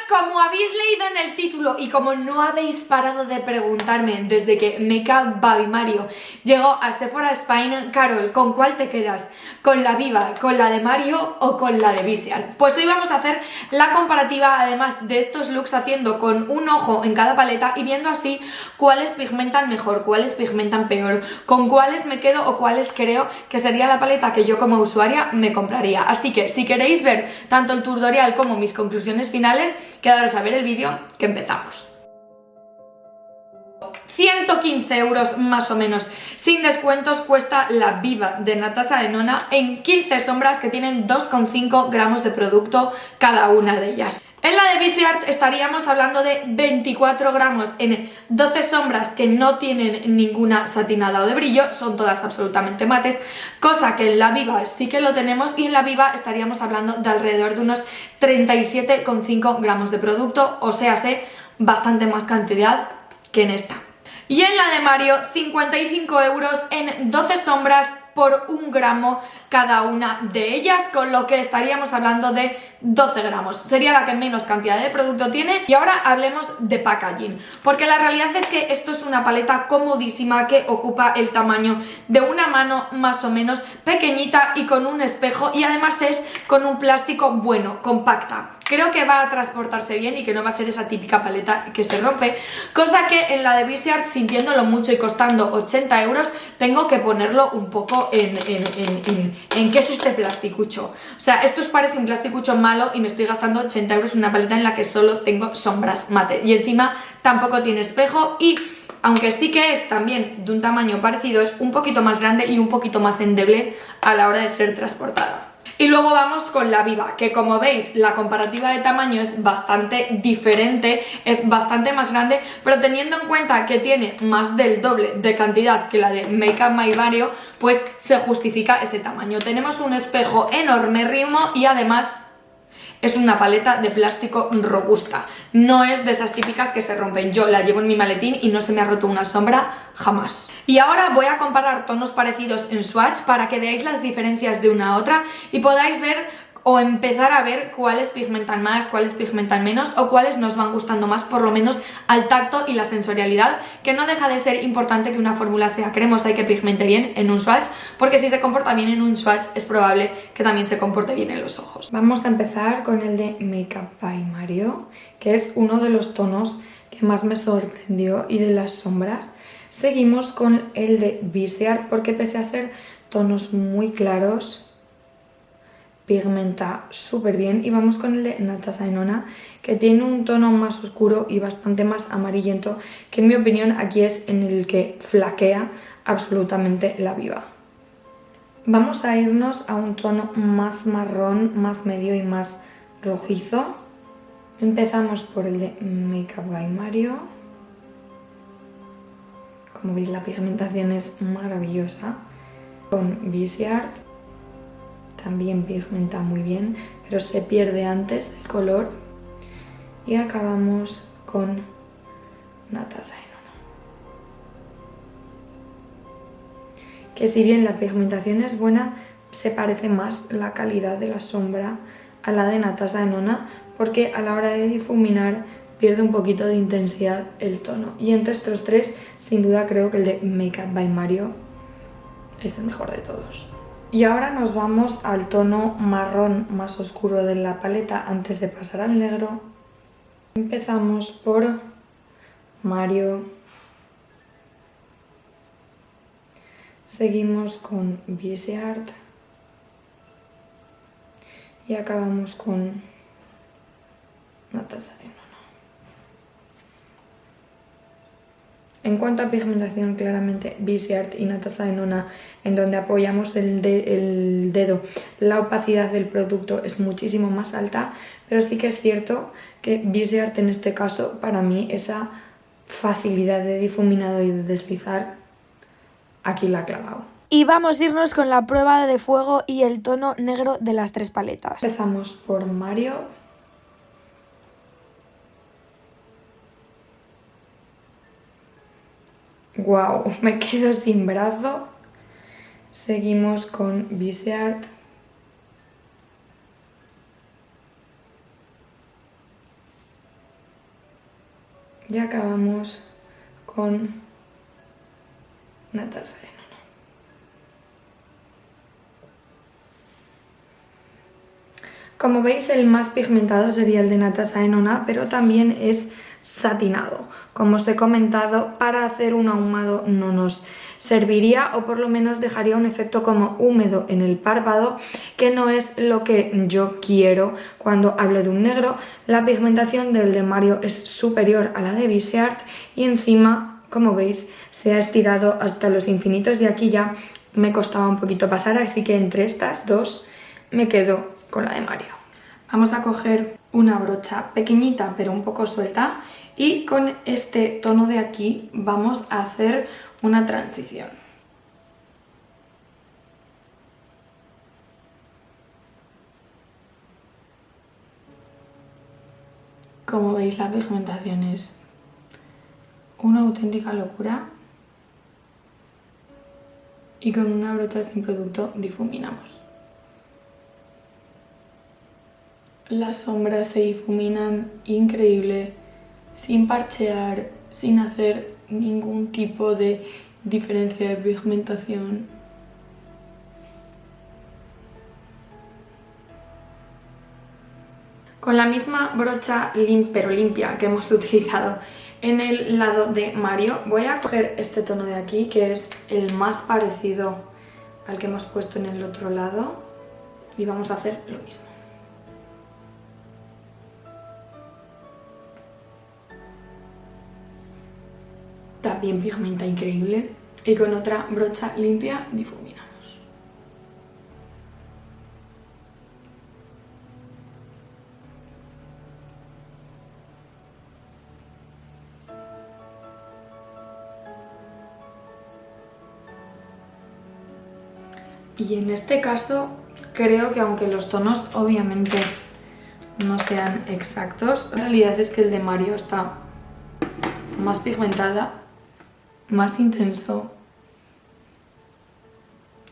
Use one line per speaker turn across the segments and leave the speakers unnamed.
como habéis leído en el título y como no habéis parado de preguntarme desde que Makeup by Mario llegó a Sephora Spain, Carol, ¿con cuál te quedas? ¿Con la Viva, con la de Mario o con la de Viseart? Pues hoy vamos a hacer la comparativa, además de estos looks, haciendo con un ojo en cada paleta y viendo así cuáles pigmentan mejor, cuáles pigmentan peor, con cuáles me quedo o cuáles creo que sería la paleta que yo como usuaria me compraría. Así que si queréis ver tanto el tutorial como mis conclusiones finales, quedaros a ver el vídeo, que empezamos. 115 euros más o menos, sin descuentos, cuesta la Viva de Natasha Denona en 15 sombras que tienen 2,5 gramos de producto cada una de ellas. En la de Viseart estaríamos hablando de 24 gramos en 12 sombras que no tienen ninguna satinada o de brillo, son todas absolutamente mates, cosa que en la Viva sí que lo tenemos, y en la Viva estaríamos hablando de alrededor de unos 37,5 gramos de producto, o sea, bastante más cantidad que en esta. Y en la de Mario, 55 euros en 12 sombras por 1 gramo cada una de ellas, con lo que estaríamos hablando de 12 gramos. Sería la que menos cantidad de producto tiene. Y ahora hablemos de packaging, porque la realidad es que esto es una paleta comodísima que ocupa el tamaño de una mano más o menos, pequeñita y con un espejo, y además es con un plástico bueno, compacta. Creo que va a transportarse bien y que no va a ser esa típica paleta que se rompe, cosa que en la de Viseart, sintiéndolo mucho y costando 80 euros, tengo que ponerlo un poco en qué es este plasticucho. O sea, esto os parece un plasticucho malo y me estoy gastando 80 euros en una paleta en la que solo tengo sombras mate, y encima tampoco tiene espejo, y aunque sí que es también de un tamaño parecido, es un poquito más grande y un poquito más endeble a la hora de ser transportada. Y luego vamos con la Viva, que como veis la comparativa de tamaño es bastante diferente, es bastante más grande, pero teniendo en cuenta que tiene más del doble de cantidad que la de Makeup by Mario, pues se justifica ese tamaño. Tenemos un espejo enormérrimo y además es una paleta de plástico robusta, no es de esas típicas que se rompen. Yo la llevo en mi maletín y no se me ha roto una sombra jamás. Y ahora voy a comparar tonos parecidos en swatch para que veáis las diferencias de una a otra y podáis ver o empezar a ver cuáles pigmentan más, cuáles pigmentan menos, o cuáles nos van gustando más, por lo menos al tacto y la sensorialidad, que no deja de ser importante que una fórmula sea cremosa y que pigmente bien en un swatch, porque si se comporta bien en un swatch es probable que también se comporte bien en los ojos. Vamos a empezar con el de Makeup by Mario, que es uno de los tonos que más me sorprendió, y de las sombras. Seguimos con el de Viseart, porque pese a ser tonos muy claros, pigmenta súper bien. Y vamos con el de Natasha Denona, que tiene un tono más oscuro y bastante más amarillento, que en mi opinión aquí es en el que flaquea absolutamente la Viva. Vamos a irnos a un tono más marrón, más medio y más rojizo. Empezamos por el de Makeup by Mario. Como veis, la pigmentación es maravillosa. Con Viseart también pigmenta muy bien, pero se pierde antes el color. Y acabamos con Natasha Denona, que si bien la pigmentación es buena, se parece más la calidad de la sombra a la de Natasha Denona, porque a la hora de difuminar pierde un poquito de intensidad el tono. Y entre estos tres, sin duda creo que el de Makeup by Mario es el mejor de todos. Y ahora nos vamos al tono marrón más oscuro de la paleta antes de pasar al negro. Empezamos por Mario, seguimos con Viseart y acabamos con Natasha Denona. En cuanto a pigmentación, claramente Viseart y Natasha Denona, en donde apoyamos el dedo, la opacidad del producto es muchísimo más alta, pero sí que es cierto que Viseart en este caso, para mí, esa facilidad de difuminado y de deslizar, aquí la ha clavado.
Y vamos a irnos con la prueba de fuego y el tono negro de las tres paletas.
Empezamos por Mario. Wow, me quedo sin brazo. Seguimos con Viseart. Ya acabamos con Natasha Denona. Como veis, el más pigmentado sería el de Natasha Denona, pero también es satinado. Como os he comentado, para hacer un ahumado no nos serviría, o por lo menos dejaría un efecto como húmedo en el párpado, que no es lo que yo quiero cuando hablo de un negro. La pigmentación del de Mario es superior a la de Viseart y encima, como veis, se ha estirado hasta los infinitos, y aquí ya me costaba un poquito pasar, así que entre estas dos me quedo con la de Mario. Vamos a coger una brocha pequeñita pero un poco suelta, y con este tono de aquí vamos a hacer una transición. Como veis, la pigmentación es una auténtica locura, y con una brocha sin producto difuminamos. Las sombras se difuminan increíble, sin parchear, sin hacer ningún tipo de diferencia de pigmentación. Con la misma brocha pero limpia que hemos utilizado en el lado de Mario, voy a coger este tono de aquí, que es el más parecido al que hemos puesto en el otro lado, y vamos a hacer lo mismo. También pigmenta increíble, y con otra brocha limpia difuminamos. Y en este caso creo que, aunque los tonos obviamente no sean exactos, la realidad es que el de Mario está más pigmentada, más intenso,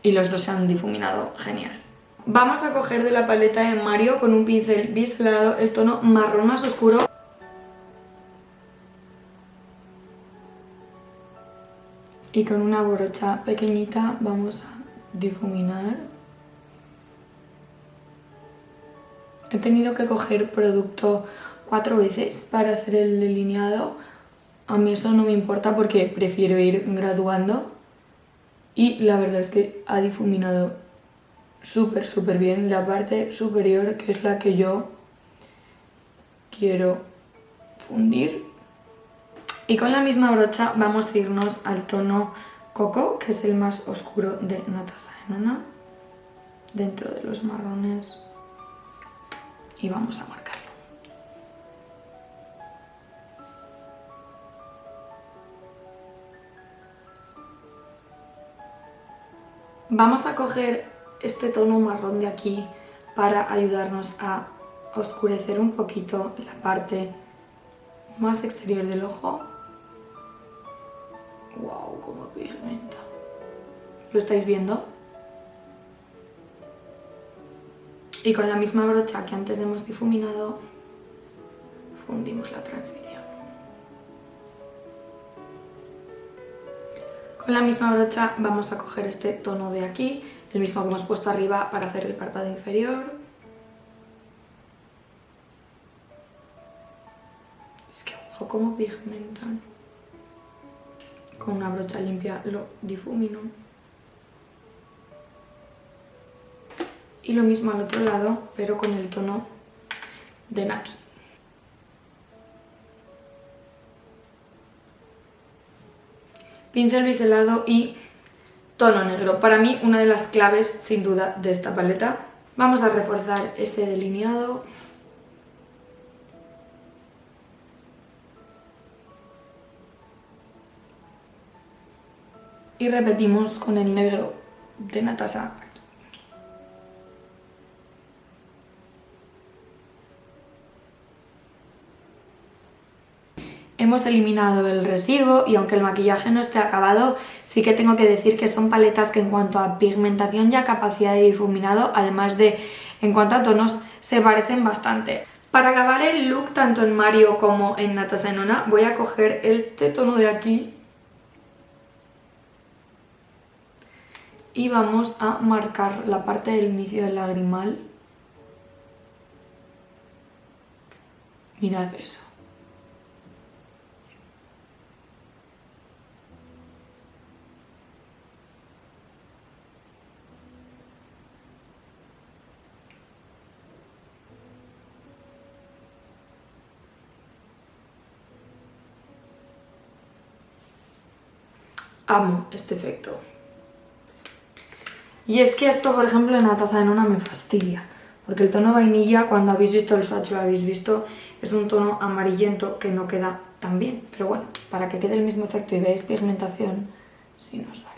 y los dos se han difuminado genial. Vamos a coger de la paleta de Mario con un pincel biselado el tono marrón más oscuro. Y con una brocha pequeñita vamos a difuminar. He tenido que coger producto 4 veces para hacer el delineado. A mí eso no me importa porque prefiero ir graduando, y la verdad es que ha difuminado súper bien la parte superior, que es la que yo quiero fundir. Y con la misma brocha vamos a irnos al tono Coco, que es el más oscuro de Natasha Denona, dentro de los marrones, y vamos a marcarlo. Vamos a coger este tono marrón de aquí para ayudarnos a oscurecer un poquito la parte más exterior del ojo. ¡Wow! ¡Cómo pigmenta! ¿Lo estáis viendo? Y con la misma brocha que antes hemos difuminado, fundimos la transición. Con la misma brocha vamos a coger este tono de aquí, el mismo que hemos puesto arriba para hacer el párpado inferior. Es que wow, cómo pigmentan. Con una brocha limpia lo difumino. Y lo mismo al otro lado, pero con el tono de Nati. Pincel biselado y tono negro. Para mí, una de las claves, sin duda, de esta paleta. Vamos a reforzar este delineado. Y repetimos con el negro de Natasha aquí. Hemos eliminado el residuo, y aunque el maquillaje no esté acabado, sí que tengo que decir que son paletas que en cuanto a pigmentación y a capacidad de difuminado, además de en cuanto a tonos, se parecen bastante. Para acabar el look, tanto en Mario como en Natasha Denona, voy a coger este tono de aquí y vamos a marcar la parte del inicio del lagrimal. Mirad eso. Amo este efecto. Y es que esto, por ejemplo, en Natasha Denona me fastidia, porque el tono vainilla, cuando habéis visto el swatch lo habéis visto, es un tono amarillento que no queda tan bien. Pero bueno, para que quede el mismo efecto y veáis pigmentación, sí nos vale.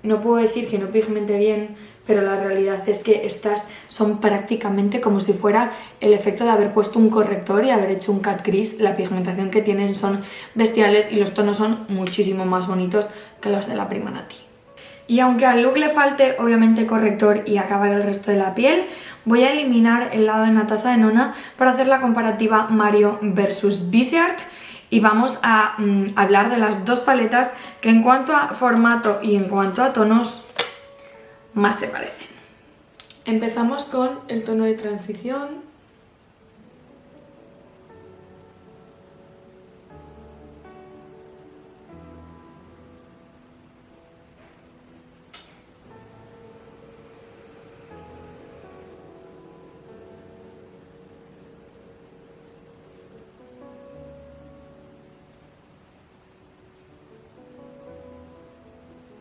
No puedo decir que no pigmente bien, pero la realidad es que estas son prácticamente como si fuera el efecto de haber puesto un corrector y haber hecho un cat crease. La pigmentación que tienen son bestiales y los tonos son muchísimo más bonitos que los de la Prima Nati. Y aunque al look le falte obviamente corrector y acabar el resto de la piel, voy a eliminar el lado de Natasha Denona para hacer la comparativa Mario versus Viseart. Y vamos a hablar de las dos paletas que en cuanto a formato y en cuanto a tonos más se parecen. Empezamos con el tono de transición.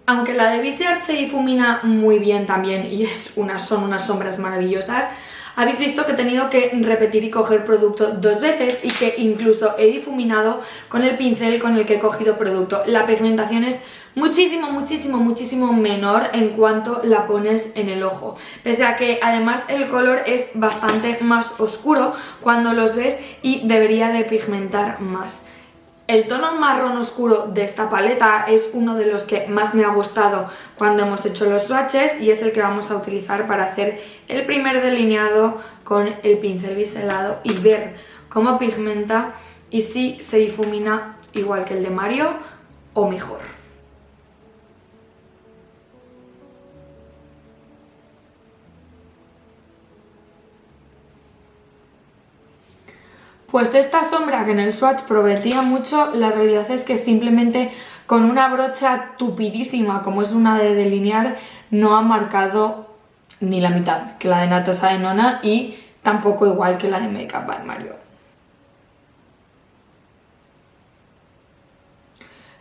Aunque la de Viseart se difumina muy bien también y son unas sombras maravillosas, habéis visto que he tenido que repetir y coger producto dos veces y que incluso he difuminado con el pincel con el que he cogido producto. La pigmentación es muchísimo menor en cuanto la pones en el ojo, pese a que además el color es bastante más oscuro cuando los ves y debería de pigmentar más. El tono marrón oscuro de esta paleta es uno de los que más me ha gustado cuando hemos hecho los swatches y es el que vamos a utilizar para hacer el primer delineado con el pincel biselado y ver cómo pigmenta y si se difumina igual que el de Mario o mejor. Pues de esta sombra que en el swatch prometía mucho, la realidad es que simplemente con una brocha tupidísima como es una de delinear no ha marcado ni la mitad que la de Natasha Denona y tampoco igual que la de Makeup by Mario.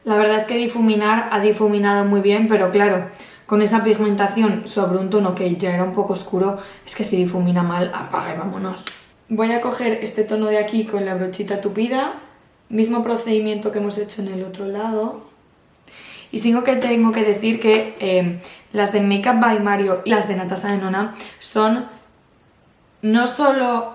La verdad es que difuminar ha difuminado muy bien, pero claro, con esa pigmentación sobre un tono que ya era un poco oscuro, es que si difumina mal, apaga y vámonos. Voy a coger este tono de aquí con la brochita tupida, mismo procedimiento que hemos hecho en el otro lado. Y tengo que decir que las de Makeup by Mario y las de Natasha Denona son no solo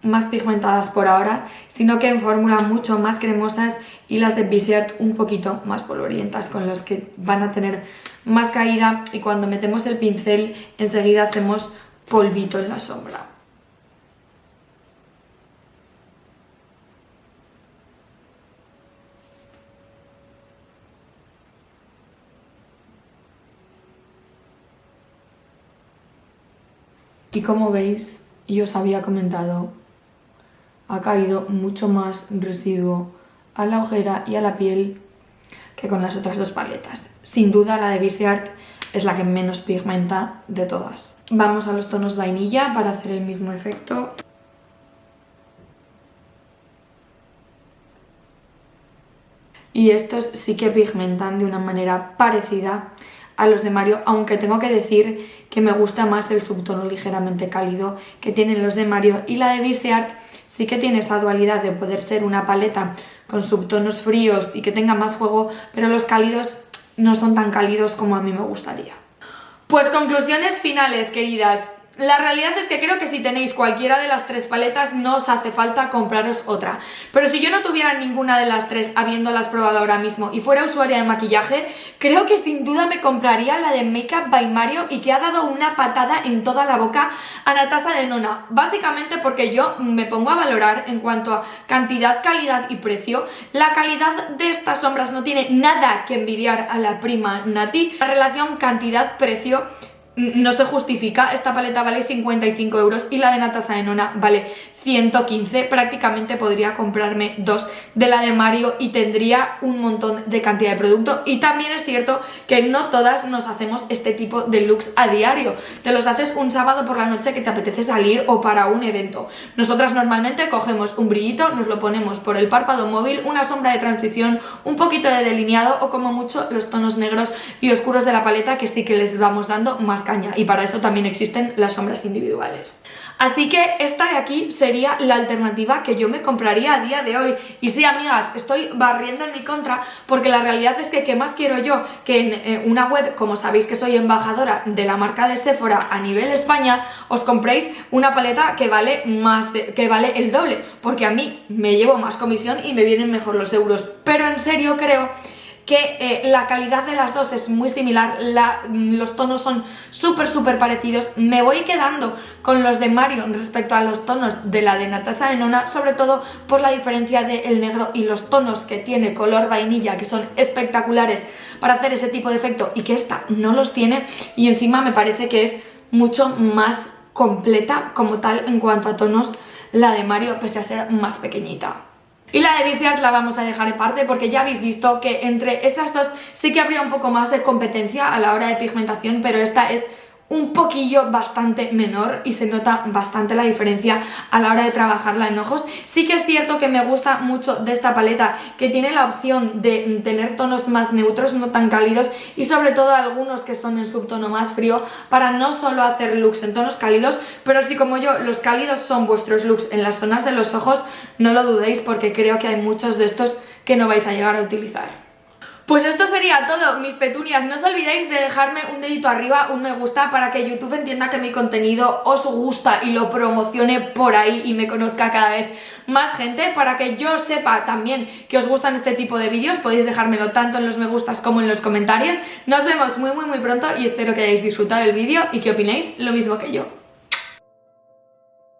más pigmentadas por ahora, sino que en fórmula mucho más cremosas y las de Viseart un poquito más polvorientas, con las que van a tener más caída y cuando metemos el pincel enseguida hacemos polvito en la sombra. Y como veis, y os había comentado, ha caído mucho más residuo a la ojera y a la piel que con las otras dos paletas. Sin duda la de Viseart es la que menos pigmenta de todas. Vamos a los tonos vainilla para hacer el mismo efecto. Y estos sí que pigmentan de una manera parecida a los de Mario, aunque tengo que decir que me gusta más el subtono ligeramente cálido que tienen los de Mario, y la de Viseart sí que tiene esa dualidad de poder ser una paleta con subtonos fríos y que tenga más juego, pero los cálidos no son tan cálidos como a mí me gustaría. Pues conclusiones finales, queridas. La realidad es que creo que si tenéis cualquiera de las tres paletas no os hace falta compraros otra. Pero si yo no tuviera ninguna de las tres habiéndolas probado ahora mismo y fuera usuaria de maquillaje, creo que sin duda me compraría la de Makeup by Mario y que ha dado una patada en toda la boca a Natasha Denona. Básicamente porque yo me pongo a valorar en cuanto a cantidad, calidad y precio. La calidad de estas sombras no tiene nada que envidiar a la prima Nati. La relación cantidad-precio no se justifica. Esta paleta vale 55 euros y la de Natasha Denona vale 115. Prácticamente podría comprarme dos de la de Mario y tendría un montón de cantidad de producto. Y también es cierto que no todas nos hacemos este tipo de looks a diario. Te los haces un sábado por la noche que te apetece salir o para un evento. Nosotras normalmente cogemos un brillito, nos lo ponemos por el párpado móvil, una sombra de transición, un poquito de delineado o como mucho los tonos negros y oscuros de la paleta, que sí que les vamos dando más caña, y para eso también existen las sombras individuales. Así que esta de aquí sería la alternativa que yo me compraría a día de hoy. Y sí, amigas, estoy barriendo en mi contra porque la realidad es que ¿qué más quiero yo? Que en una web, como sabéis que soy embajadora de la marca de Sephora a nivel España, os compréis una paleta que vale que vale el doble, porque a mí me llevo más comisión y me vienen mejor los euros. Pero en serio creo que la calidad de las dos es muy similar, los tonos son súper parecidos. Me voy quedando con los de Mario respecto a los tonos de la de Natasha Denona, sobre todo por la diferencia del negro y los tonos que tiene color vainilla, que son espectaculares para hacer ese tipo de efecto, y que esta no los tiene, y encima me parece que es mucho más completa como tal en cuanto a tonos la de Mario, pese a ser más pequeñita. Y la de Viseart la vamos a dejar aparte porque ya habéis visto que entre estas dos sí que habría un poco más de competencia a la hora de pigmentación, pero esta es un poquillo bastante menor y se nota bastante la diferencia a la hora de trabajarla en ojos. Sí que es cierto que me gusta mucho de esta paleta que tiene la opción de tener tonos más neutros, no tan cálidos, y sobre todo algunos que son en subtono más frío, para no solo hacer looks en tonos cálidos, pero si como yo los cálidos son vuestros looks en las zonas de los ojos, no lo dudéis porque creo que hay muchos de estos que no vais a llegar a utilizar. Pues esto sería todo, mis petunias. No os olvidéis de dejarme un dedito arriba, un me gusta, para que YouTube entienda que mi contenido os gusta y lo promocione por ahí y me conozca cada vez más gente, para que yo sepa también que os gustan este tipo de vídeos. Podéis dejármelo tanto en los me gustas como en los comentarios. Nos vemos muy pronto y espero que hayáis disfrutado del vídeo y que opinéis lo mismo que yo.